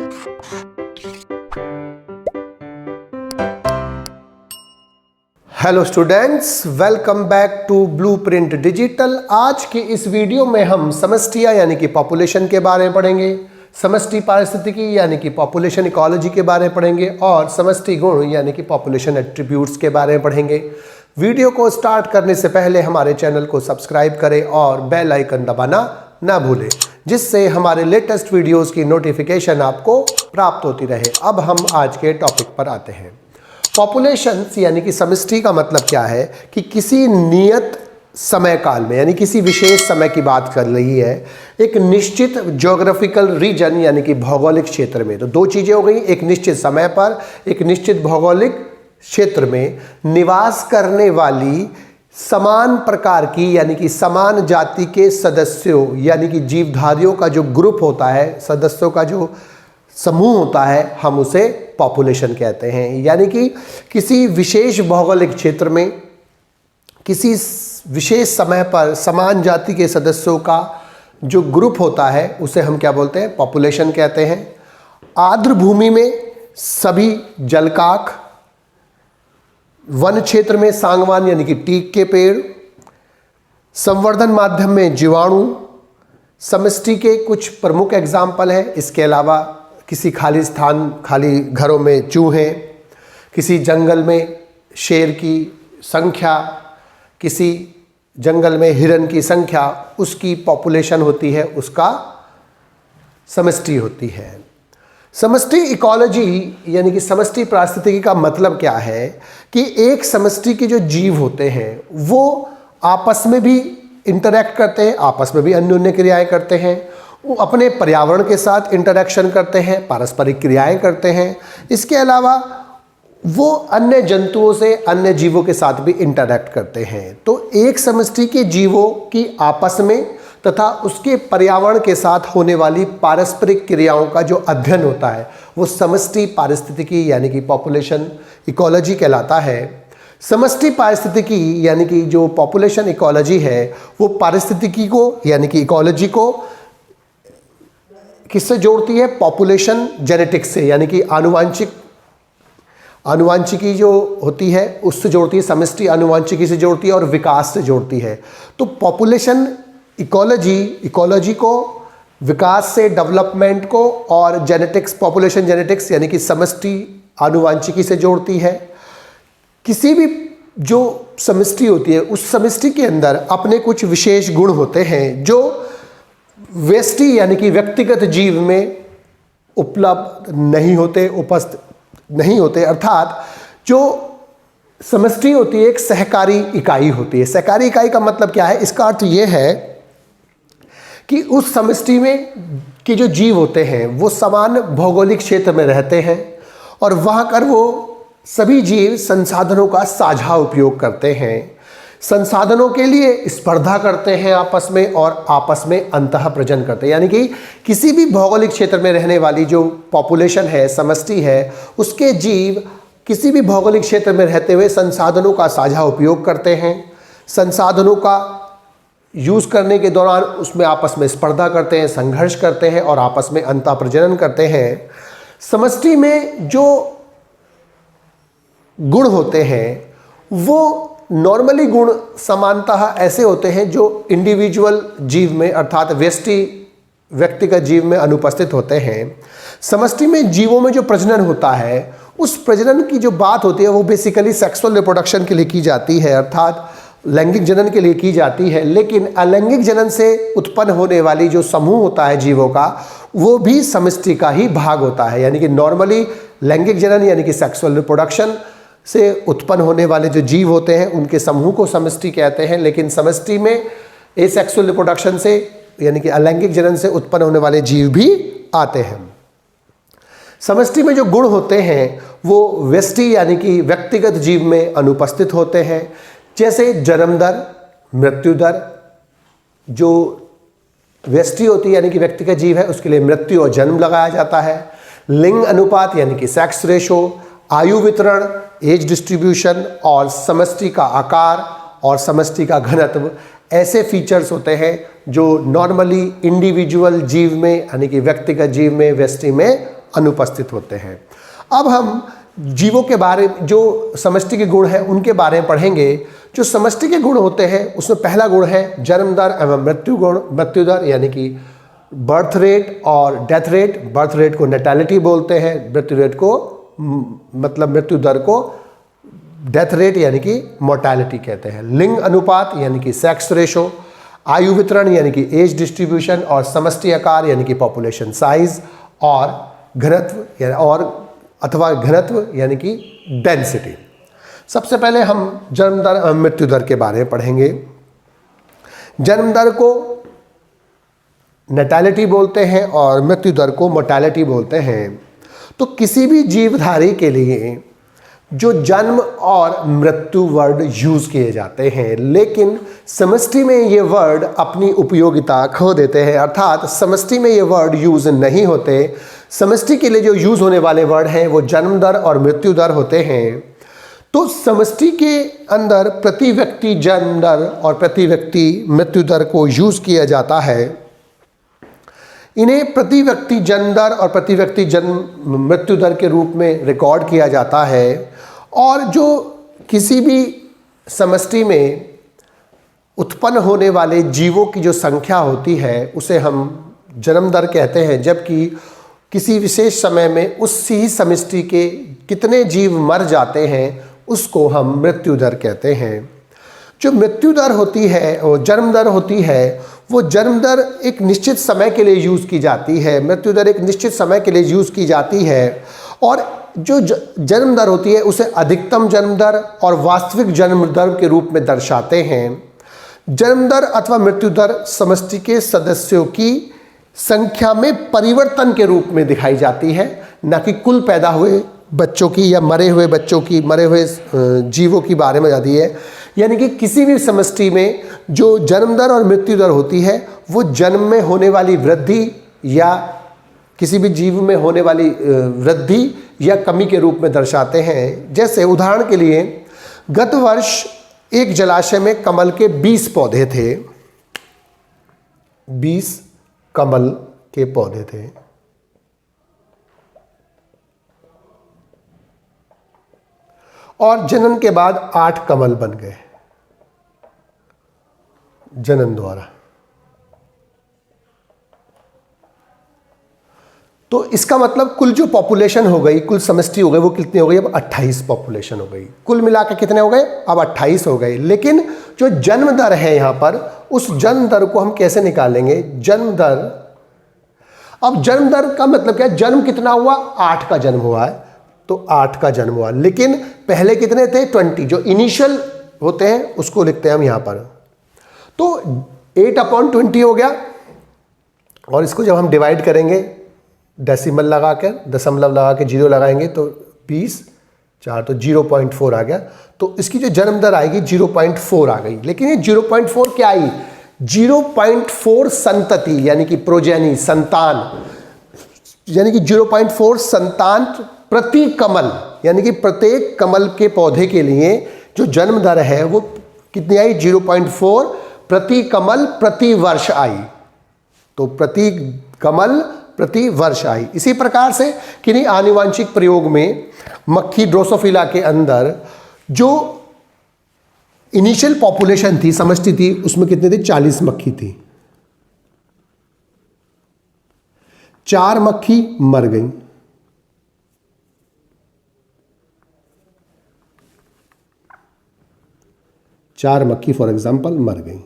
Hello students, welcome back to Blueprint Digital. आज के इस वीडियो में हम समष्टियाँ यानी कि पॉपुलेशन के बारे में पढ़ेंगे, समष्टि पारिस्थितिकी यानी कि पॉपुलेशन इकोलॉजी के बारे में पढ़ेंगे और समष्टि गुण यानी कि पॉपुलेशन एट्रीब्यूट्स के बारे में पढ़ेंगे। वीडियो को स्टार्ट करने से पहले हमारे चैनल को सब्सक्राइब करें और बेल आइकन दबाना ना भूलें, जिससे हमारे लेटेस्ट वीडियोज़ की नोटिफिकेशन आपको प्राप्त होती रहे। अब हम आज के टॉपिक पर आते हैं। पॉपुलेशन यानी कि समष्टि का मतलब क्या है कि किसी नियत समय काल में यानी किसी विशेष समय की बात कर रही है, एक निश्चित ज्योग्राफिकल रीजन यानी कि भौगोलिक क्षेत्र में। तो दो चीज़ें हो गई, एक निश्चित समय पर एक निश्चित भौगोलिक क्षेत्र में निवास करने वाली समान प्रकार की यानी कि समान जाति के सदस्यों यानी कि जीवधारियों का जो ग्रुप होता है, सदस्यों का जो समूह होता है, हम उसे पॉपुलेशन कहते हैं। यानी कि किसी विशेष भौगोलिक क्षेत्र में किसी विशेष समय पर समान जाति के सदस्यों का जो ग्रुप होता है उसे हम क्या बोलते हैं? पॉपुलेशन कहते हैं। आर्द्र भूमि में सभी जलकाक, वन क्षेत्र में सांगवान यानी कि टीक के पेड़, संवर्धन माध्यम में जीवाणु समष्टि के कुछ प्रमुख एग्जाम्पल हैं। इसके अलावा किसी खाली स्थान, खाली घरों में चूहे, किसी जंगल में शेर की संख्या, किसी जंगल में हिरन की संख्या, उसकी पॉपुलेशन होती है, उसका समष्टि होती है। समष्टि इकोलॉजी यानी कि समष्टि पारिस्थितिकी का मतलब क्या है कि एक समष्टि के जो जीव होते हैं वो आपस में भी इंटरैक्ट करते हैं, आपस में भी अन्योन्य क्रियाएं करते हैं, वो अपने पर्यावरण के साथ इंटरेक्शन करते हैं, पारस्परिक क्रियाएं करते हैं। इसके अलावा वो अन्य जंतुओं से, अन्य जीवों के साथ भी इंटरैक्ट करते हैं। तो एक समष्टि के जीवों की आपस में तथा उसके पर्यावरण के साथ होने वाली पारस्परिक क्रियाओं का जो अध्ययन होता है वो समष्टि पारिस्थितिकी यानी कि पॉपुलेशन इकोलॉजी कहलाता है। समष्टि पारिस्थितिकी यानी कि जो पॉपुलेशन इकोलॉजी है वो पारिस्थितिकी को यानी कि इकोलॉजी को किससे जोड़ती है? पॉपुलेशन जेनेटिक्स से यानी कि आनुवांशिकी जो होती है उससे जोड़ती है, समष्टि आनुवांशिकी से जोड़ती है और विकास से जोड़ती है। तो पॉपुलेशन इकोलॉजी को विकास से, डेवलपमेंट को, और जेनेटिक्स, पॉपुलेशन जेनेटिक्स यानी कि समष्टि आनुवांशिकी से जोड़ती है। किसी भी जो समष्टि होती है उस समष्टि के अंदर अपने कुछ विशेष गुण होते हैं जो व्यष्टि यानी कि व्यक्तिगत जीव में उपलब्ध नहीं होते, उपस्थित नहीं होते। अर्थात जो समष्टि होती है एक सहकारी इकाई होती है। सहकारी इकाई का मतलब क्या है? इसका अर्थ यह है कि उस समष्टि में के जो जीव होते हैं वो समान भौगोलिक क्षेत्र में रहते हैं और वहाँ कर वो सभी जीव संसाधनों का साझा उपयोग करते हैं, संसाधनों के लिए स्पर्धा करते हैं आपस में और आपस में अंतः प्रजनन करते हैं। यानी कि किसी भी भौगोलिक क्षेत्र में रहने वाली जो पॉपुलेशन है, समष्टि है, उसके जीव किसी भी भौगोलिक क्षेत्र में रहते हुए संसाधनों का साझा उपयोग करते हैं, संसाधनों का यूज़ करने के दौरान उसमें आपस में स्पर्धा करते हैं, संघर्ष करते हैं और आपस में अंतः प्रजनन करते हैं। समष्टि में जो गुण होते हैं वो नॉर्मली गुण समानतः ऐसे होते हैं जो इंडिविजुअल जीव में अर्थात व्यक्तिगत जीव में अनुपस्थित होते हैं। समष्टि में जीवों में जो प्रजनन होता है उस प्रजनन की जो बात होती है वो बेसिकली सेक्सुअल रिप्रोडक्शन के लिए की जाती है, अर्थात लैंगिक जनन के लिए की जाती है। लेकिन अलैंगिक जनन से उत्पन्न होने वाली जो समूह होता है जीवों का वो भी समष्टि का ही भाग होता है। यानी कि नॉर्मली लैंगिक जनन यानी कि सेक्सुअल रिप्रोडक्शन से उत्पन्न होने वाले जो जीव होते हैं उनके समूह को समष्टि कहते हैं। लेकिन समष्टि में एसेक्सुअल रिप्रोडक्शन से यानी कि अलैंगिक जनन से उत्पन्न होने वाले जीव भी आते हैं। समष्टि में जो गुण होते हैं वो व्यष्टि यानी कि व्यक्तिगत जीव में अनुपस्थित होते हैं, जैसे जन्म दर, मृत्यु दर। जो व्यष्टि होती है यानी कि व्यक्तिगत जीव है उसके लिए मृत्यु और जन्म लगाया जाता है। लिंग अनुपात यानी कि सेक्स रेशो, आयु वितरण, एज डिस्ट्रीब्यूशन और समष्टि का आकार और समष्टि का घनत्व ऐसे फीचर्स होते हैं जो नॉर्मली इंडिविजुअल जीव में यानी कि व्यक्तिगत जीव में, व्यष्टि में अनुपस्थित होते हैं। अब हम जीवों के बारे में, जो समष्टि के गुण हैं उनके बारे में पढ़ेंगे। जो समष्टि के गुण होते हैं उसमें पहला गुण है जन्म दर एवं मृत्यु दर, यानी कि बर्थ रेट और डेथ रेट। बर्थ रेट को नेटैलिटी बोलते हैं, मृत्यु रेट को मृत्यु दर को डेथ रेट यानी कि मोर्टैलिटी कहते हैं। लिंग अनुपात यानी कि सेक्स रेशो, आयु वितरण यानी कि एज डिस्ट्रीब्यूशन, और समष्टि आकार यानी कि पॉपुलेशन साइज, और घनत्व यानी कि डेंसिटी। सबसे पहले हम जन्म दर एवं मृत्यु दर के बारे में पढ़ेंगे। जन्म दर को नेटैलिटी बोलते हैं और मृत्यु दर को मोर्टैलिटी बोलते हैं। तो किसी भी जीवधारी के लिए जो जन्म और मृत्यु वर्ड यूज किए जाते हैं, लेकिन समष्टि में ये वर्ड अपनी उपयोगिता खो देते हैं, अर्थात समष्टि में ये वर्ड यूज नहीं होते। समष्टि के लिए जो यूज होने वाले वर्ड हैं वो जन्म दर और मृत्यु दर होते हैं। तो समष्टि के अंदर प्रति व्यक्ति जन्म दर और प्रति व्यक्ति मृत्यु दर को यूज किया जाता है। इन्हें प्रति व्यक्ति जन्म दर और प्रति व्यक्ति जन्म मृत्यु दर के रूप में रिकॉर्ड किया जाता है। और जो किसी भी समष्टि में उत्पन्न होने वाले जीवों की जो संख्या होती है उसे हम जन्म दर कहते हैं, जबकि किसी विशेष समय में उसी समष्टि के कितने जीव मर जाते हैं उसको हम मृत्यु दर कहते हैं। जो मृत्यु दर होती है और जन्म दर होती है, वो जन्म दर एक निश्चित समय के लिए यूज़ की जाती है, मृत्यु दर एक निश्चित समय के लिए यूज़ की जाती है। और जो जन्म दर होती है उसे अधिकतम जन्म दर और वास्तविक जन्म दर के रूप में दर्शाते हैं। जन्म दर अथवा मृत्यु दर समष्टि के सदस्यों की संख्या में परिवर्तन के रूप में दिखाई जाती है, न कि कुल पैदा हुए बच्चों की या मरे हुए बच्चों की, मरे हुए जीवों की बारे में जाती है। यानी कि किसी भी समष्टि में जो जन्म दर और मृत्यु दर होती है वो जन्म में होने वाली वृद्धि या किसी भी जीव में होने वाली वृद्धि या कमी के रूप में दर्शाते हैं। जैसे उदाहरण के लिए गत वर्ष एक जलाशय में कमल के 20 पौधे थे, 20 कमल के पौधे थे। और जनन के बाद 8 कमल बन गए जनन द्वारा। तो इसका मतलब कुल जो पॉपुलेशन हो गई, कुल समष्टि हो गई, वो कितनी हो गई? अब 28 पॉपुलेशन हो गई। कुल मिलाकर कितने हो गए? अब 28 हो गए। लेकिन जो जन्म दर है यहां पर, उस जन्म दर को हम कैसे निकालेंगे? जन्म दर, अब जन्म दर का मतलब क्या है? जन्म कितना हुआ? 8 का जन्म हुआ है, तो 8 का जन्म हुआ। लेकिन पहले कितने थे? 20। जो इनिशियल होते हैं उसको लिखते हैं हम यहां पर। तो 8/20 हो गया। और इसको जब हम डिवाइड करेंगे डेसिमल लगा कर, दशमलव लगा के 0 लगाएंगे तो 20, 4 तो 0.4 आ गया। तो इसकी जो जन्म दर आएगी 0.4 आ गई। लेकिन ये 0.4 क्या आई? 0.4 संतति यानी कि प्रोजेनी, संतान, यानी कि 0.4 संतान प्रति कमल, यानी कि प्रत्येक कमल के पौधे के लिए जो जन्म दर है वो कितनी आई? 0.4 प्रति कमल प्रति वर्ष आई। तो प्रति कमल प्रति वर्ष आई। इसी प्रकार से किन्हीं आनुवांशिक प्रयोग में मक्खी ड्रोसोफिला के अंदर जो इनिशियल पॉपुलेशन थी, समष्टि थी, उसमें कितने थे? 40 मक्खी थी। 4 मक्खी मर गई। 4 मक्खी फॉर एग्जाम्पल मर गई।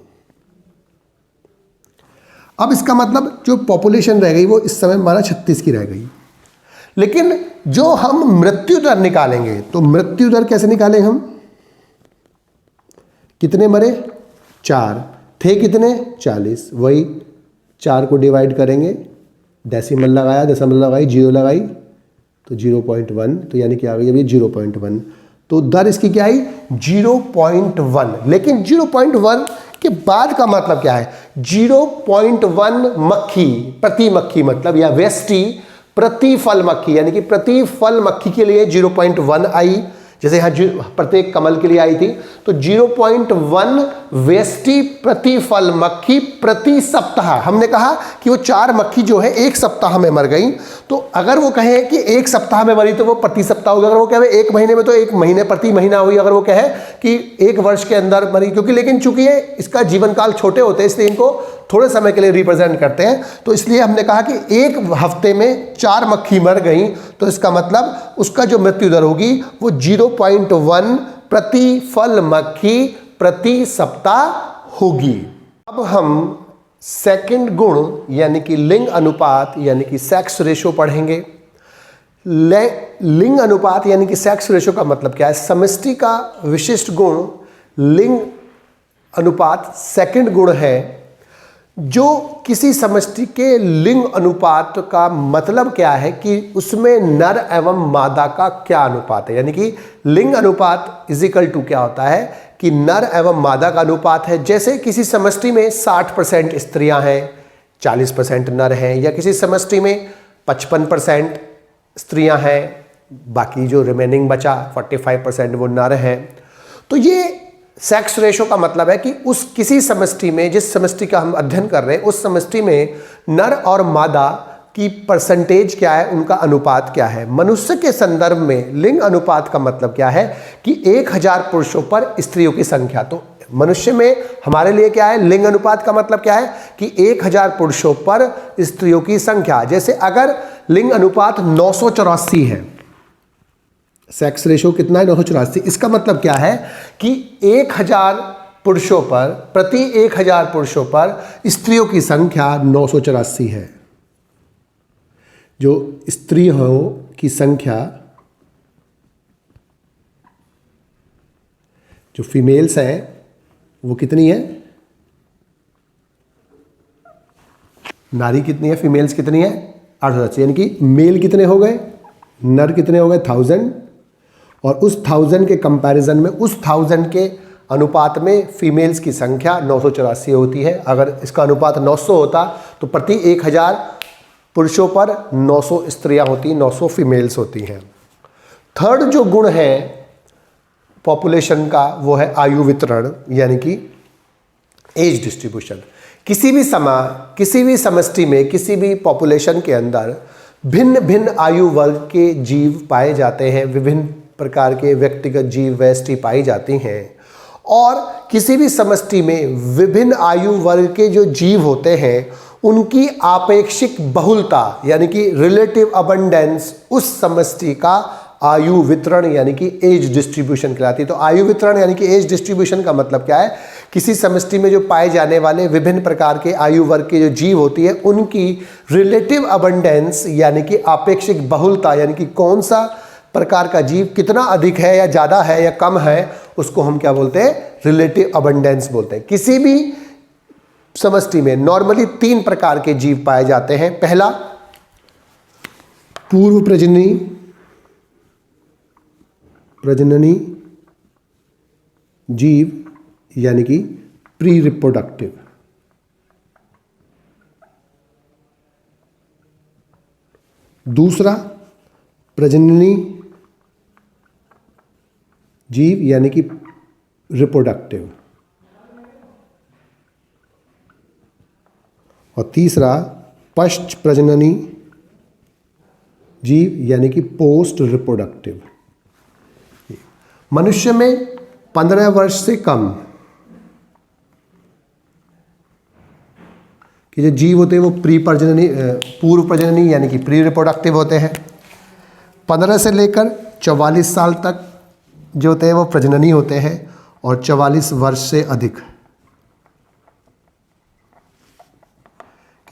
अब इसका मतलब जो पॉपुलेशन रह गई वो इस समय हमारा 36 की रह गई। लेकिन जो हम मृत्यु दर निकालेंगे, तो मृत्यु दर कैसे निकालें हम? कितने मरे? 4 थे, कितने? 40। वही 4 को डिवाइड करेंगे, डेसिमल लगाया, दशमलव लगाई, 0 लगाई तो 0.1, तो यानी क्या आ गई? अभी 0.1। तो दर इसकी क्या आई? 0.1। लेकिन 0.1 के बाद का मतलब क्या है? 0.1 मक्खी प्रति मक्खी, मतलब या वेस्टी प्रति फल मक्खी, यानी कि प्रति फल मक्खी के लिए 0.1 आई, जैसे यहाँ प्रत्येक कमल के लिए आई थी, तो 0.1 व्यष्टि प्रति फल मक्खी प्रति सप्ताह। हमने कहा कि वो 4 मक्खी जो है 1 सप्ताह में मर गई, तो अगर वो कहें कि 1 सप्ताह में मरी तो वो प्रति सप्ताह होगी, अगर वो कहे 1 महीने में तो 1 महीने प्रति महीना हुई, अगर वो कहे कि 1 वर्ष के अंदर मरी, क्योंकि लेकिन चूंकि ये इसका जीवन काल छोटे होते हैं इसलिए इनको थोड़े समय के लिए रिप्रेजेंट करते हैं, तो इसलिए हमने कहा कि 1 हफ्ते में 4 मक्खी मर गई, तो इसका मतलब उसका जो मृत्यु दर होगी वो 0.1 प्रति फल मक्खी प्रति सप्ताह होगी। अब हम सेकंड गुण यानी कि लिंग अनुपात यानी कि सेक्स रेशो पढ़ेंगे। लिंग अनुपात यानी कि सेक्स रेशो का मतलब क्या है? समष्टि का विशिष्ट गुण लिंग अनुपात सेकंड गुण है। जो किसी समष्टि के लिंग अनुपात का मतलब क्या है कि उसमें नर एवं मादा का क्या अनुपात है, यानी कि लिंग अनुपात इज इक्वल टू क्या होता है कि नर एवं मादा का अनुपात है। जैसे किसी समष्टि में 60% स्त्रियां हैं, 40% नर हैं, या किसी समष्टि में 55% स्त्रियां हैं, बाकी जो रिमेनिंग बचा 45% वो नर हैं। तो ये सेक्स रेशो का मतलब है कि उस किसी समष्टि में, जिस समष्टि का हम अध्ययन कर रहे हैं, उस समष्टि में नर और मादा की परसेंटेज क्या है, उनका अनुपात क्या है। मनुष्य के संदर्भ में लिंग अनुपात का मतलब क्या है कि 1000 पुरुषों पर स्त्रियों की संख्या। तो मनुष्य में हमारे लिए क्या है, लिंग अनुपात का मतलब क्या है कि 1000 पुरुषों पर स्त्रियों की संख्या। जैसे अगर लिंग अनुपात 984 है, सेक्स रेशो कितना है, 984, इसका मतलब क्या है कि 1000 पुरुषों पर, प्रति 1000 पुरुषों पर स्त्रियों की संख्या 984 है। जो स्त्रियों की संख्या, जो फीमेल्स हैं वो कितनी है, नारी कितनी है, फीमेल्स कितनी है, 880, यानी कि मेल कितने हो गए, नर कितने हो गए, 1000, और उस 1000 के कंपैरिजन में, उस 1000 के अनुपात में फीमेल्स की संख्या 984 होती है। अगर इसका अनुपात 900 होता तो प्रति 1000 पुरुषों पर 900 स्त्रियां होती, 900 फीमेल्स होती हैं। थर्ड जो गुण है पॉपुलेशन का वो है आयु वितरण यानी कि एज डिस्ट्रीब्यूशन। किसी भी समष्टि में, किसी भी पॉपुलेशन के अंदर भिन्न भिन्न आयु वर्ग के जीव पाए जाते हैं, विभिन्न प्रकार के व्यक्तिगत जीव व्यष्टि पाई जाती हैं, और किसी भी समष्टि में विभिन्न आयु वर्ग के जो जीव होते हैं उनकी आपेक्षिक बहुलता यानी कि रिलेटिव अबंडेंस उस समष्टि का आयु वितरण यानी कि एज डिस्ट्रीब्यूशन कहलाती है। तो आयु वितरण यानी कि एज डिस्ट्रीब्यूशन का मतलब क्या है, किसी समष्टि में जो पाए जाने वाले विभिन्न प्रकार के आयु वर्ग के जो जीव होती है उनकी रिलेटिव अबंडेंस यानी कि आपेक्षिक बहुलता, यानी कि कौन सा प्रकार का जीव कितना अधिक है या ज़्यादा है या कम है, उसको हम क्या बोलते हैं, रिलेटिव अबंडेंस बोलते हैं। किसी भी समष्टि में नॉर्मली 3 प्रकार के जीव पाए जाते हैं। पहला पूर्व प्रजननी जीव यानी कि प्री रिप्रोडक्टिव, दूसरा प्रजननी जीव यानी कि रिप्रोडक्टिव, और तीसरा पश्च प्रजननी जीव यानी कि पोस्ट रिप्रोडक्टिव। मनुष्य में 15 वर्ष से कम कि जो जीव होते हैं वो पूर्व प्रजननी यानी कि प्री रिप्रोडक्टिव होते हैं। 15 से लेकर 44 साल तक जो होते हैं वो प्रजननी होते हैं, और 44 वर्ष से अधिक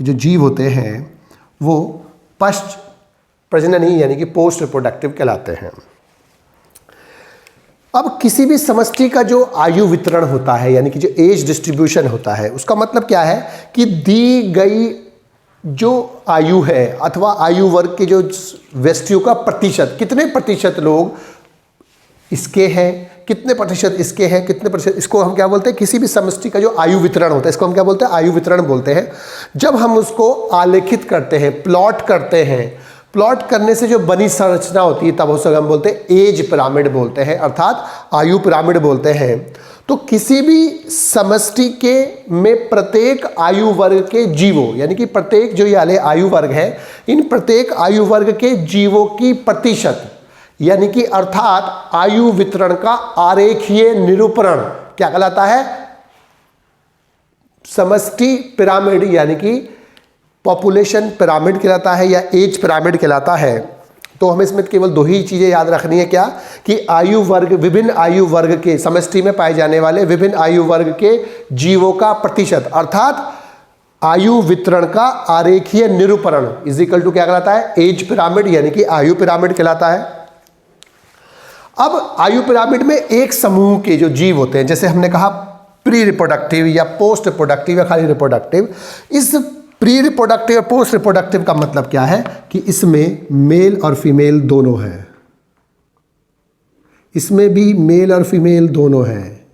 कि जो जीव होते हैं वो पश्च प्रजननी यानी कि पोस्ट रिप्रोडक्टिव कहलाते हैं। अब किसी भी समष्टि का जो आयु वितरण होता है यानी कि जो एज डिस्ट्रीब्यूशन होता है, उसका मतलब क्या है कि दी गई जो आयु है अथवा आयु वर्ग के जो व्यक्तियों का प्रतिशत, कितने प्रतिशत लोग इसके हैं, कितने प्रतिशत इसके हैं, कितने प्रतिशत, इसको हम क्या बोलते हैं, किसी भी समष्टि का जो आयु वितरण होता है इसको हम क्या बोलते हैं, आयु वितरण बोलते हैं। जब हम उसको आलेखित करते हैं, प्लॉट करते हैं, प्लॉट करने से जो बनी संरचना होती है तब उसे हम बोलते हैं एज पिरामिड बोलते हैं, अर्थात आयु पिरामिड बोलते हैं। तो किसी भी समष्टि के में प्रत्येक आयु वर्ग के जीवों, यानी कि प्रत्येक जो ये वाले आयु वर्ग है, इन प्रत्येक आयु वर्ग के जीवों की प्रतिशत, यानी कि अर्थात आयु वितरण का आरेखीय निरूपण क्या कहलाता है? समष्टि पिरामिड, यानी कि पॉपुलेशन पिरामिड कहलाता है या एज पिरामिड कहलाता है। तो हमें इसमें केवल दो ही चीजें याद रखनी है, क्या कि आयु वर्ग, विभिन्न आयु वर्ग के समष्टि में पाए जाने वाले विभिन्न आयु वर्ग के जीवों का प्रतिशत, अर्थात आयु वितरण का आरेखीय निरूपण इज इक्वल टू क्या कहलाता है? एज पिरामिड, यानी कि आयु पिरामिड कहलाता है। अब आयु पिरामिड में एक समूह के जो जीव होते हैं, जैसे हमने कहा प्री रिप्रोडक्टिव या पोस्ट रिप्रोडक्टिव या खाली रिप्रोडक्टिव, इस प्री रिप्रोडक्टिव और पोस्ट रिप्रोडक्टिव का मतलब क्या है कि इसमें मेल और फीमेल दोनों हैं, इसमें भी मेल और फीमेल दोनों हैं,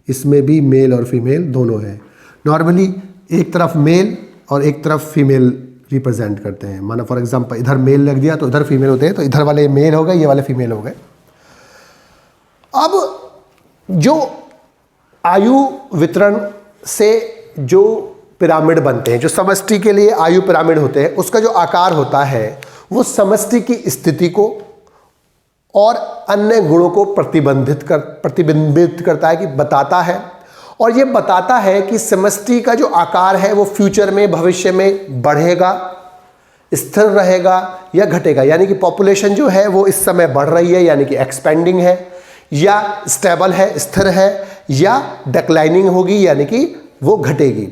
इसमें भी मेल और फीमेल दोनों हैं। नॉर्मली एक तरफ मेल और एक तरफ फीमेल रिप्रेजेंट करते हैं। माना फॉर एग्जांपल इधर मेल लग दिया तो इधर फीमेल होते हैं, तो इधर वाले मेल हो गए, ये वाले फीमेल हो गए। अब जो आयु वितरण से जो पिरामिड बनते हैं, जो समष्टि के लिए आयु पिरामिड होते हैं, उसका जो आकार होता है वो समष्टि की स्थिति को और अन्य गुणों को प्रतिबिंबित करता है, कि बताता है। और ये बताता है कि समष्टि का जो आकार है वो फ्यूचर में, भविष्य में बढ़ेगा, स्थिर रहेगा या घटेगा। यानी कि पॉपुलेशन जो है वो इस समय बढ़ रही है, यानी कि एक्सपेंडिंग है, या स्टेबल है, स्थिर है, या डिक्लाइनिंग होगी, यानी कि वो घटेगी।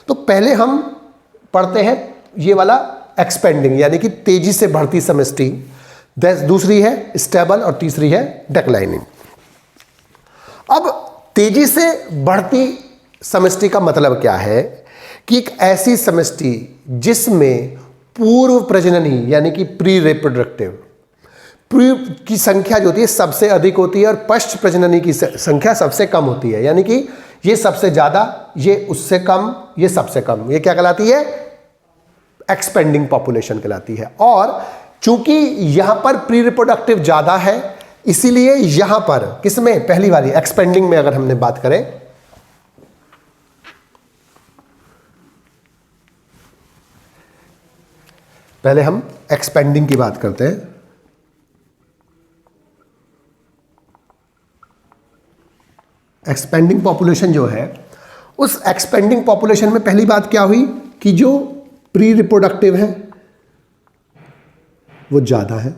तो पहले हम पढ़ते हैं ये वाला एक्सपेंडिंग, यानी कि तेजी से बढ़ती समष्टि, दूसरी है स्टेबल और तीसरी है डिक्लाइनिंग। अब तेजी से बढ़ती समष्टि का मतलब क्या है कि एक ऐसी समष्टि जिसमें पूर्व प्रजननी यानी कि प्री रिप्रोडक्टिव की संख्या जो होती है सबसे अधिक होती है और पश्च प्रजननी की संख्या सबसे कम होती है। यानी कि ये सबसे ज़्यादा, ये उससे कम, ये सबसे कम, ये क्या कहलाती है? एक्सपेंडिंग पॉपुलेशन कहलाती है। और चूंकि यहां पर प्री रिप्रोडक्टिव ज़्यादा है, इसीलिए यहां पर किसमें? पहली वाली एक्सपेंडिंग में अगर हमने बात करें, पहले हम एक्सपेंडिंग की बात करते हैं। एक्सपेंडिंग पॉपुलेशन जो है, उस एक्सपेंडिंग पॉपुलेशन में पहली बात क्या हुई कि जो प्री रिप्रोडक्टिव है वो ज़्यादा है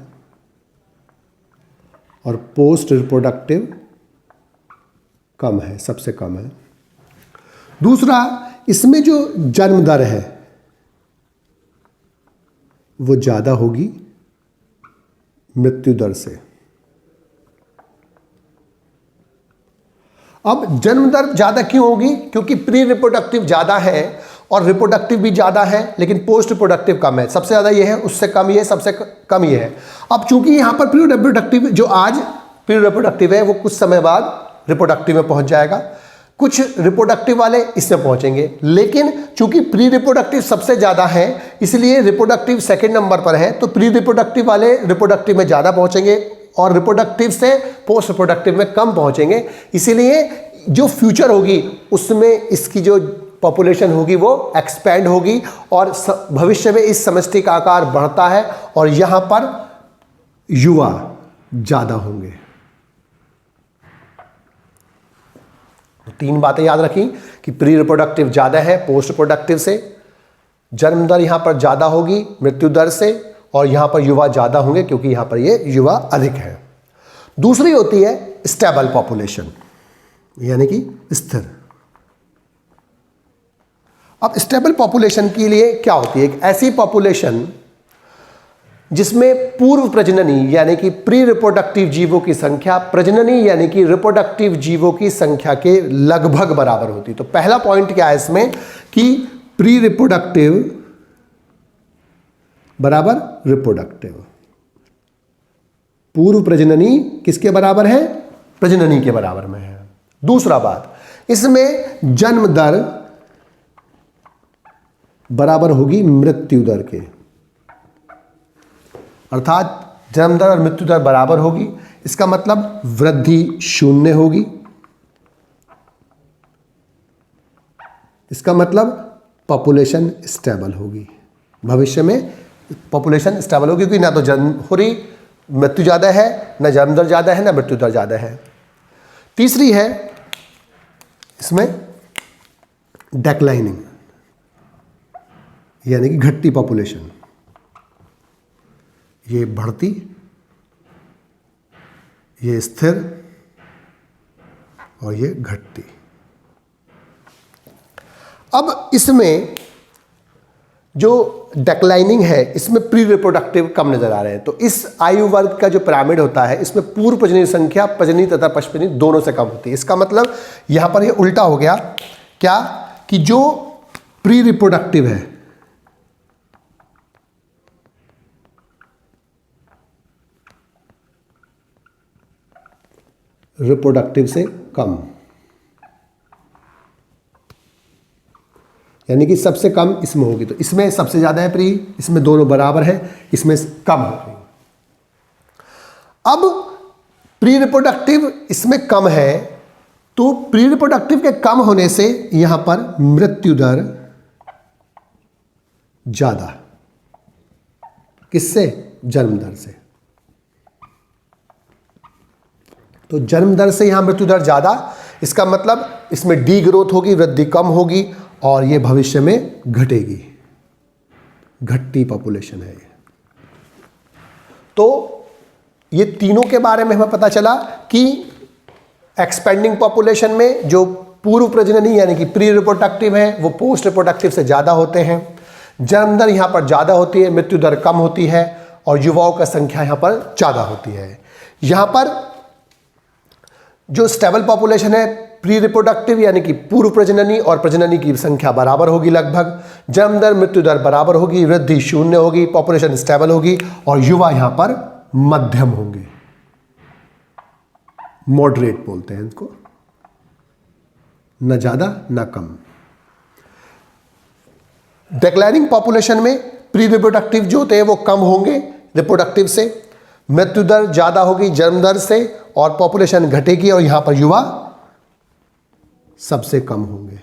और पोस्ट रिप्रोडक्टिव कम है, सबसे कम है। दूसरा, इसमें जो जन्म दर है वो ज़्यादा होगी मृत्यु दर से। अब जन्म दर ज़्यादा क्यों होगी? क्योंकि प्री रिप्रोडक्टिव ज़्यादा है और रिप्रोडक्टिव भी ज़्यादा है, लेकिन पोस्ट रिप्रोडक्टिव कम है। सबसे ज़्यादा ये है, उससे कम ये, सबसे कम ये है। अब चूंकि यहाँ पर प्री रिप्रोडक्टिव, जो आज प्री रिप्रोडक्टिव है वो कुछ समय बाद रिप्रोडक्टिव में पहुँच जाएगा, कुछ रिप्रोडक्टिव वाले इसमें पहुँचेंगे। लेकिन चूंकि प्री रिप्रोडक्टिव सबसे ज़्यादा है इसलिए रिप्रोडक्टिव सेकेंड नंबर पर है, तो प्री रिप्रोडक्टिव वाले रिप्रोडक्टिव में ज़्यादा पहुँचेंगे और रिप्रोडक्टिव से पोस्ट रिप्रोडक्टिव में कम पहुंचेंगे। इसीलिए जो फ्यूचर होगी उसमें इसकी जो पॉपुलेशन होगी वो एक्सपैंड होगी और भविष्य में इस समष्टि का आकार बढ़ता है और यहां पर युवा ज़्यादा होंगे। तो तीन बातें याद रखी कि प्री रिप्रोडक्टिव ज़्यादा है पोस्ट रिप्रोडक्टिव से, जन्म दर यहां पर ज़्यादा होगी मृत्यु दर से, और यहां पर युवा ज़्यादा होंगे क्योंकि यहां पर ये युवा अधिक है। दूसरी होती है स्टेबल पॉपुलेशन, यानी कि स्थिर। अब स्टेबल पॉपुलेशन के लिए क्या होती है? एक ऐसी पॉपुलेशन जिसमें पूर्व प्रजननी यानी कि प्री रिप्रोडक्टिव जीवों की संख्या प्रजननी यानी कि रिप्रोडक्टिव जीवों की संख्या के लगभग बराबर होती। तो पहला पॉइंट क्या है इसमें कि प्री रिप्रोडक्टिव बराबर रिप्रोडक्टिव। पूर्व प्रजननी किसके बराबर है? प्रजननी के बराबर में है। दूसरा बात, इसमें जन्म दर बराबर होगी मृत्यु दर के। अर्थात जन्म दर और मृत्यु दर बराबर होगी। इसका मतलब वृद्धि शून्य होगी। इसका मतलब पॉपुलेशन स्टेबल होगी। भविष्य में पॉपुलेशन स्टेबल होगी, क्योंकि ना तो जन्म हो रही, मृत्यु ज़्यादा है, ना जन्म दर ज़्यादा है, ना मृत्यु दर ज़्यादा है। तीसरी है इसमें डेक्लाइनिंग, यानी कि घटती पॉपुलेशन। ये बढ़ती, ये स्थिर और ये घटती। अब इसमें जो डेक्लाइनिंग है, इसमें प्री रिप्रोडक्टिव कम नजर आ रहे हैं। तो इस आयु वर्ग का जो पिरामिड होता है, इसमें पूर्व प्रजननी संख्या प्रजननी तथा पश्चजननी दोनों से कम होती है। इसका मतलब यहां पर ये उल्टा हो गया, क्या कि जो प्री रिप्रोडक्टिव है, रिप्रोडक्टिव से कम, यानी कि सबसे कम इसमें होगी। तो इसमें सबसे ज्यादा है प्री, इसमें दोनों बराबर है, इसमें कम होगी। अब प्री रिप्रोडक्टिव इसमें कम है, तो प्री रिप्रोडक्टिव के कम होने से यहां पर मृत्यु दर ज्यादा। किससे? जन्म दर से। तो जन्म दर से यहां मृत्यु दर ज्यादा, इसका मतलब इसमें डी ग्रोथ होगी, वृद्धि कम होगी और ये भविष्य में घटेगी। घटती पॉपुलेशन है ये। तो ये तीनों के बारे में हमें पता चला कि एक्सपेंडिंग पॉपुलेशन में जो पूर्व प्रजननी यानी कि प्री रिप्रोडक्टिव है, वो पोस्ट रिप्रोडक्टिव से ज़्यादा होते हैं। जन्म दर यहाँ पर ज़्यादा होती है, मृत्यु दर कम होती है और युवाओं का संख्या यहाँ पर ज़्यादा होती है। यहाँ पर जो स्टेबल पॉपुलेशन है, प्री रिप्रोडक्टिव यानी कि पूर्व प्रजननी और प्रजननी की संख्या बराबर होगी लगभग। जन्म दर मृत्यु दर बराबर होगी, वृद्धि शून्य होगी, पॉपुलेशन स्टेबल होगी और युवा यहां पर मध्यम होंगे, मॉडरेट बोलते हैं इसको, न ज्यादा न कम। डिक्लाइनिंग पॉपुलेशन में प्री रिप्रोडक्टिव जो होते हैं वो कम होंगे रिप्रोडक्टिव से, मृत्यु दर ज्यादा होगी जन्म दर से और पॉपुलेशन घटेगी और यहां पर युवा सबसे कम होंगे।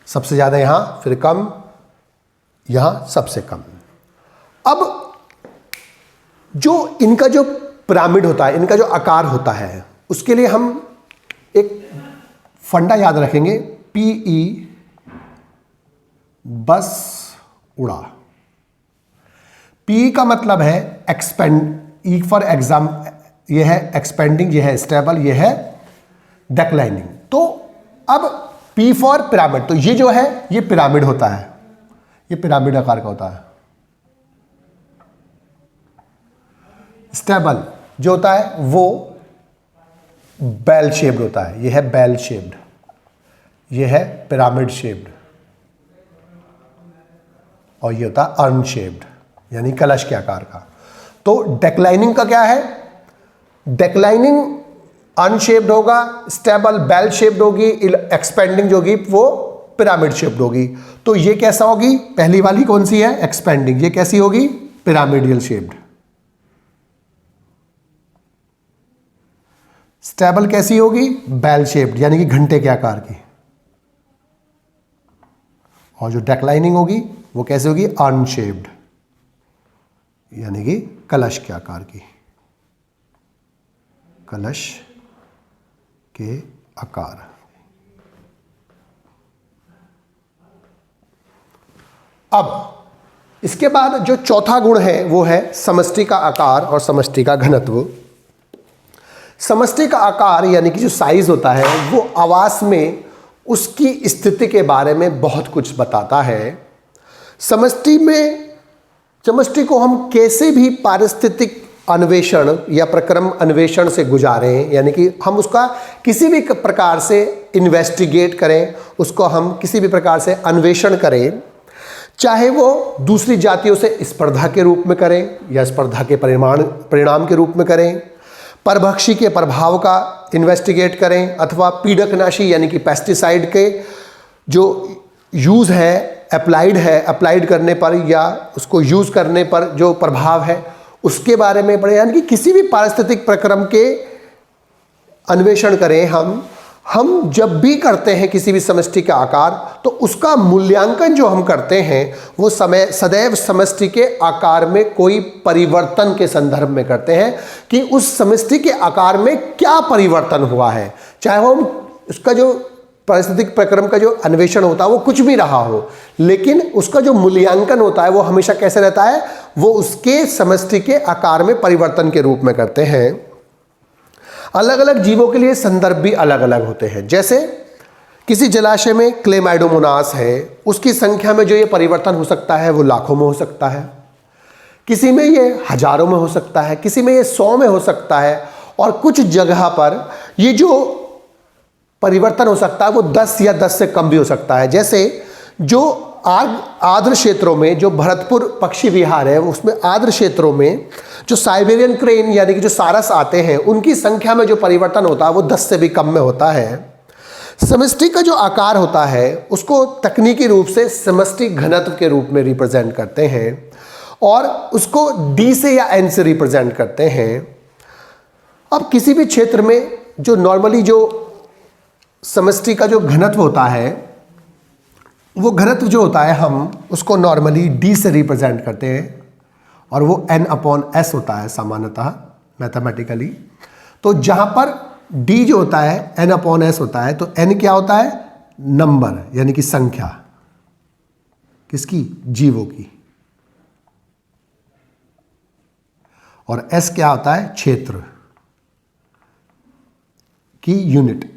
सबसे ज्यादा यहां, फिर कम, यहां सबसे कम। अब जो इनका जो पिरामिड होता है, इनका जो आकार होता है, उसके लिए हम एक फंडा याद रखेंगे, पीई बस उड़ा। पी का मतलब है एक्सपेंड, ई फॉर एग्जाम, ये है एक्सपेंडिंग, ये है स्टेबल, ये है डिक्लाइनिंग। तो अब पी फॉर पिरामिड, तो ये जो है ये पिरामिड होता है, ये पिरामिड आकार का होता है। स्टेबल जो होता है वो बेल शेप्ड होता है, ये है बेल शेप्ड, ये है पिरामिड शेप्ड और ये होता है अर्न शेप्ड यानी कलश के आकार का। तो डिक्लाइनिंग का क्या है? डिक्लाइनिंग अनशेप्ड होगा, स्टेबल बेल शेप्ड होगी, एक्सपेंडिंग जो होगी वो पिरामिड शेप्ड होगी। तो ये कैसा होगी? पहली वाली कौन सी है? एक्सपेंडिंग। ये कैसी होगी? Pyramidal shaped. स्टेबल कैसी होगी? बेल शेप्ड यानी कि घंटे के आकार की। और जो डिक्लाइनिंग होगी वो कैसे होगी? अनशेप्ड यानी कि कलश के आकार की, कलश के आकार। अब इसके बाद जो चौथा गुण है वो है समष्टि का आकार और समष्टि का घनत्व। समष्टि का आकार यानी कि जो साइज होता है वो आवास में उसकी स्थिति के बारे में बहुत कुछ बताता है। समष्टि को हम कैसे भी पारिस्थितिक अन्वेषण या प्रक्रम अन्वेषण से गुजारें, यानी कि हम उसका किसी भी प्रकार से इन्वेस्टिगेट करें, उसको हम किसी भी प्रकार से अन्वेषण करें, चाहे वो दूसरी जातियों से स्पर्धा के रूप में करें या स्पर्धा के परिणाम के रूप में करें, परभक्षी के प्रभाव का इन्वेस्टिगेट करें, अथवा पीड़कनाशी यानी कि पेस्टिसाइड के जो यूज़ है अप्लाइड है, अप्लाइड करने पर या उसको यूज़ करने पर जो प्रभाव है उसके बारे में पढ़े। यानी कि किसी भी पारिस्थितिक प्रक्रम के अन्वेषण करें हम जब भी करते हैं किसी भी समष्टि का आकार, तो उसका मूल्यांकन जो हम करते हैं वो सदैव समष्टि के आकार में कोई परिवर्तन के संदर्भ में करते हैं कि उस समष्टि के आकार में क्या परिवर्तन हुआ है। चाहे वो उसका जो पारिस्थितिक प्रक्रम का जो अन्वेषण होता है वो कुछ भी रहा हो, लेकिन उसका जो मूल्यांकन होता है वो हमेशा कैसे रहता है, वो उसके समष्टि के आकार में परिवर्तन के रूप में करते हैं। अलग अलग जीवों के लिए संदर्भ भी अलग अलग होते हैं। जैसे किसी जलाशय में क्लेमाइडोमोनास है, उसकी संख्या में जो ये परिवर्तन हो सकता है वो लाखों में हो सकता है, किसी में ये हजारों में हो सकता है, किसी में ये 100 में हो सकता है, और कुछ जगह पर ये जो परिवर्तन हो सकता है वो 10 या 10 से कम भी हो सकता है। जैसे जो आर्द्र क्षेत्रों में, जो भरतपुर पक्षी विहार है उसमें आर्द्र क्षेत्रों में जो साइबेरियन क्रेन यानी कि जो सारस आते हैं उनकी संख्या में जो परिवर्तन होता है वो 10 से भी कम में होता है। समष्टि का जो आकार होता है उसको तकनीकी रूप से समष्टि घनत्व के रूप में रिप्रेजेंट करते हैं और उसको D से या N से रिप्रेजेंट करते हैं। अब किसी भी क्षेत्र में जो नॉर्मली जो समष्टि का जो घनत्व होता है, वो घनत्व जो होता है हम उसको नॉर्मली D से रिप्रेजेंट करते हैं और वो N/S होता है सामान्यतः मैथमेटिकली। तो जहाँ पर D जो होता है N/S होता है, तो N क्या होता है, नंबर यानी कि संख्या, किसकी, जीवों की, और S क्या होता है, क्षेत्र की यूनिट,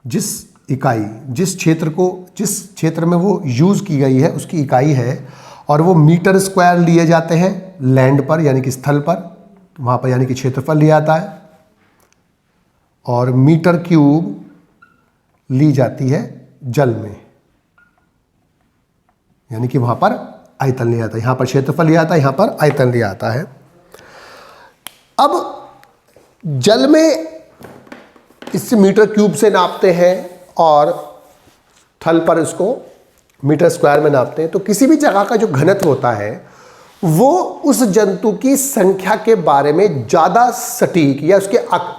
जिस इकाई, जिस क्षेत्र में वो यूज़ की गई है उसकी इकाई है, और वो मीटर स्क्वायर लिए जाते हैं लैंड पर यानी कि स्थल पर, वहाँ पर यानी कि क्षेत्रफल लिया जाता है, और मीटर क्यूब ली जाती है जल में, यानी कि वहाँ पर आयतन लिया जाता है। यहाँ पर क्षेत्रफल लिया जाता है, यहाँ पर आयतन लिया जाता है। अब जल में इससे मीटर क्यूब से नापते हैं और थल पर इसको मीटर स्क्वायर में नापते हैं। तो किसी भी जगह का जो घनत्व होता है वो उस जंतु की संख्या के बारे में ज़्यादा सटीक या उसके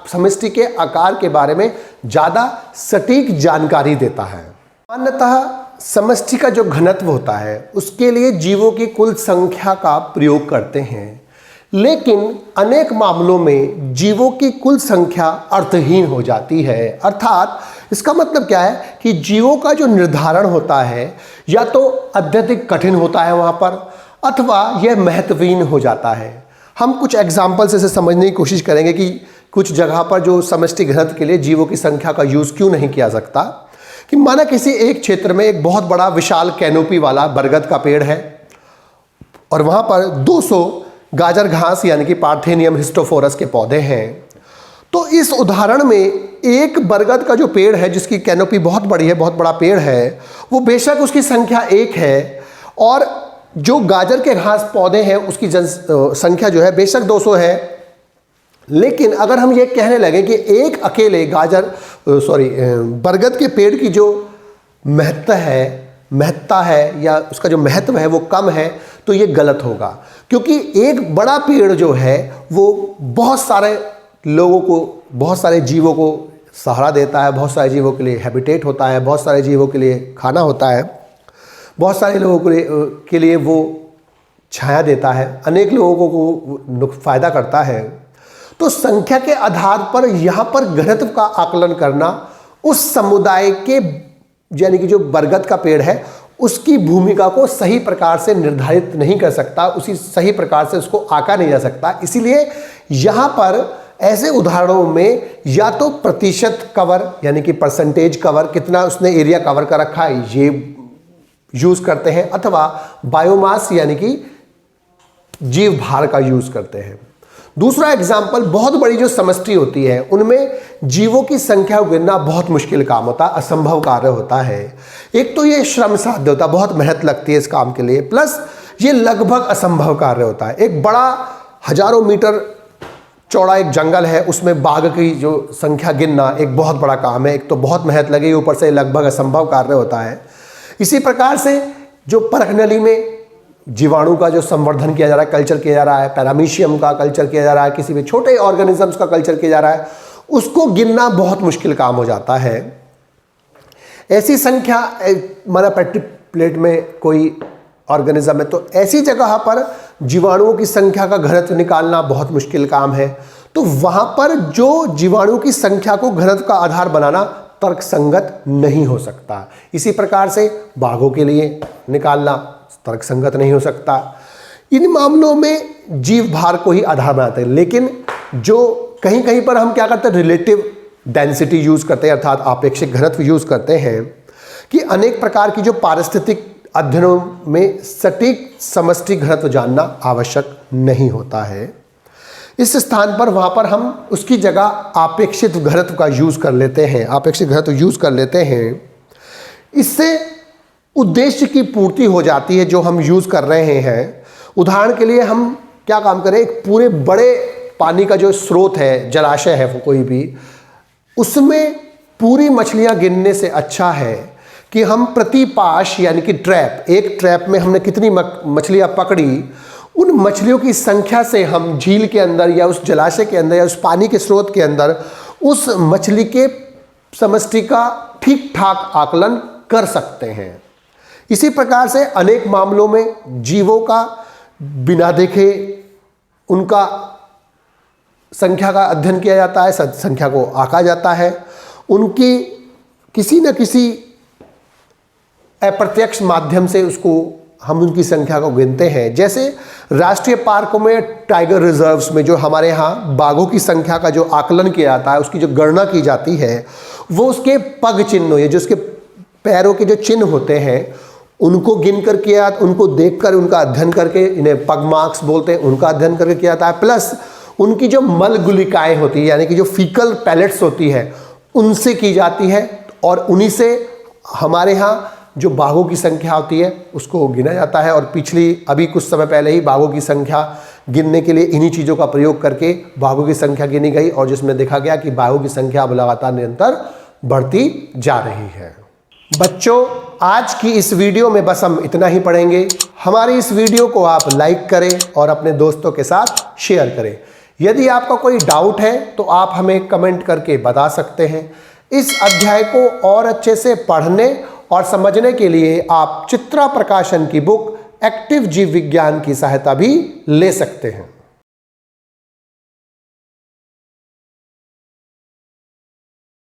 समष्टि के आकार के बारे में ज़्यादा सटीक जानकारी देता है। सामान्यतः समष्टि का जो घनत्व होता है उसके लिए जीवों की कुल संख्या का प्रयोग करते हैं, लेकिन अनेक मामलों में जीवों की कुल संख्या अर्थहीन हो जाती है। अर्थात इसका मतलब क्या है कि जीवों का जो निर्धारण होता है या तो अत्यधिक कठिन होता है वहाँ पर, अथवा यह महत्वहीन हो जाता है। हम कुछ एग्जाम्पल से इसे समझने की कोशिश करेंगे कि कुछ जगह पर जो समष्टि घनत्व के लिए जीवों की संख्या का यूज़ क्यों नहीं किया सकता। कि माना किसी एक क्षेत्र में एक बहुत बड़ा विशाल कैनोपी वाला बरगद का पेड़ है और वहाँ पर 200 गाजर घास यानी कि पार्थेनियम हिस्टोफोरस के पौधे हैं। तो इस उदाहरण में एक बरगद का जो पेड़ है जिसकी कैनोपी बहुत बड़ी है, बहुत बड़ा पेड़ है, वो बेशक उसकी संख्या 1 है, और जो गाजर के घास पौधे हैं उसकी संख्या जो है बेशक 200 है। लेकिन अगर हम ये कहने लगे कि एक अकेले बरगद के पेड़ की जो महत्ता है या उसका जो महत्व है वो कम है, तो ये गलत होगा। क्योंकि एक बड़ा पेड़ जो है वो बहुत सारे लोगों को, बहुत सारे जीवों को सहारा देता है, बहुत सारे जीवों के लिए हैबिटेट होता है, बहुत सारे जीवों के लिए खाना होता है, बहुत सारे लोगों के लिए वो छाया देता है, अनेक लोगों को फ़ायदा करता है। तो संख्या के आधार पर यहाँ पर घनत्व का आकलन करना उस समुदाय के यानी कि जो बरगद का पेड़ है उसकी भूमिका को सही प्रकार से निर्धारित नहीं कर सकता, उसी सही प्रकार से उसको आंका नहीं जा सकता। इसीलिए यहाँ पर ऐसे उदाहरणों में या तो प्रतिशत कवर यानी कि परसेंटेज कवर, कितना उसने एरिया कवर कर रखा है, ये यूज़ करते हैं, अथवा बायोमास यानी कि जीव भार का यूज़ करते हैं। दूसरा एग्जाम्पल, बहुत बड़ी जो समष्टि होती है उनमें जीवों की संख्या गिनना बहुत मुश्किल काम होता है, असंभव कार्य होता है। एक तो ये श्रम साध्य होता है, बहुत मेहनत लगती है इस काम के लिए, प्लस ये लगभग असंभव कार्य होता है। एक बड़ा हजारों मीटर चौड़ा एक जंगल है, उसमें बाघ की जो संख्या गिनना एक बहुत बड़ा काम है। एक तो बहुत मेहनत लगी, ऊपर से लगभग असंभव कार्य होता है। इसी प्रकार से जो परखनली में जीवाणु का जो संवर्धन किया जा रहा है, कल्चर किया जा रहा है, पैरामीशियम का कल्चर किया जा रहा है, किसी भी छोटे ऑर्गेनिजम्स का कल्चर किया जा रहा है, उसको गिनना बहुत मुश्किल काम हो जाता है। ऐसी संख्या माना पेट्री प्लेट में कोई ऑर्गेनिज्म है तो ऐसी जगह पर जीवाणुओं की संख्या का घनत्व निकालना बहुत मुश्किल काम है। तो वहां पर जो जीवाणु की संख्या को घनत्व का आधार बनाना तर्कसंगत नहीं हो सकता। इसी प्रकार से बाघों के लिए निकालना तर्कसंगत नहीं हो सकता। इन मामलों में जीव भार को ही आधार बनाते हैं। लेकिन जो कहीं कहीं पर हम क्या करते हैं, रिलेटिव डेंसिटी यूज करते हैं, अर्थात आपेक्षिक घनत्व यूज करते हैं कि अनेक प्रकार की जो पारिस्थितिक अध्ययनों में सटीक समष्टि घनत्व जानना आवश्यक नहीं होता है। इस स्थान पर वहां पर हम उसकी जगह आपेक्षिक घनत्व का यूज कर लेते हैं, आपेक्षिक घनत्व यूज कर लेते हैं। इससे उद्देश्य की पूर्ति हो जाती है जो हम यूज कर रहे हैं। उदाहरण के लिए हम क्या काम करें, एक पूरे बड़े पानी का जो स्रोत है, जलाशय है वो कोई भी, उसमें पूरी मछलियां गिनने से अच्छा है कि हम प्रति पाश यानी कि ट्रैप, एक ट्रैप में हमने कितनी मछलियां पकड़ी, उन मछलियों की संख्या से हम झील के अंदर या उस जलाशय के अंदर या उस पानी के स्रोत के अंदर उस मछली के समष्टि का ठीक ठाक आकलन कर सकते हैं। इसी प्रकार से अनेक मामलों में जीवों का बिना देखे उनका संख्या का अध्ययन किया जाता है, संख्या को आंका जाता है, उनकी किसी न किसी अप्रत्यक्ष माध्यम से उसको हम उनकी संख्या को गिनते हैं। जैसे राष्ट्रीय पार्कों में, टाइगर रिजर्व्स में जो हमारे यहाँ बाघों की संख्या का जो आकलन किया जाता है, उसकी जो गणना की जाती है, वो उसके पग चिन्ह, जो उसके पैरों के जो चिन्ह होते हैं उनको गिन कर किया, उनको देखकर, उनका अध्ययन करके, इन्हें पग मार्क्स बोलते हैं, उनका अध्ययन करके किया जाता है। प्लस उनकी जो मल गुलिकाएं होती है यानी कि जो फीकल पैलेट्स होती है उनसे की जाती है, और उन्हीं से हमारे यहाँ जो बाघों की संख्या होती है उसको गिना जाता है। और अभी कुछ समय पहले ही बाघों की संख्या गिनने के लिए इन्हीं चीज़ों का प्रयोग करके बाघों की संख्या गिनी गई, और जिसमें देखा गया कि बाघों की संख्या अब लगातार निरंतर बढ़ती जा रही है। बच्चों, आज की इस वीडियो में बस हम इतना ही पढ़ेंगे। हमारी इस वीडियो को आप लाइक करें और अपने दोस्तों के साथ शेयर करें। यदि आपका कोई डाउट है तो आप हमें कमेंट करके बता सकते हैं। इस अध्याय को और अच्छे से पढ़ने और समझने के लिए आप चित्रा प्रकाशन की बुक एक्टिव जीव विज्ञान की सहायता भी ले सकते हैं।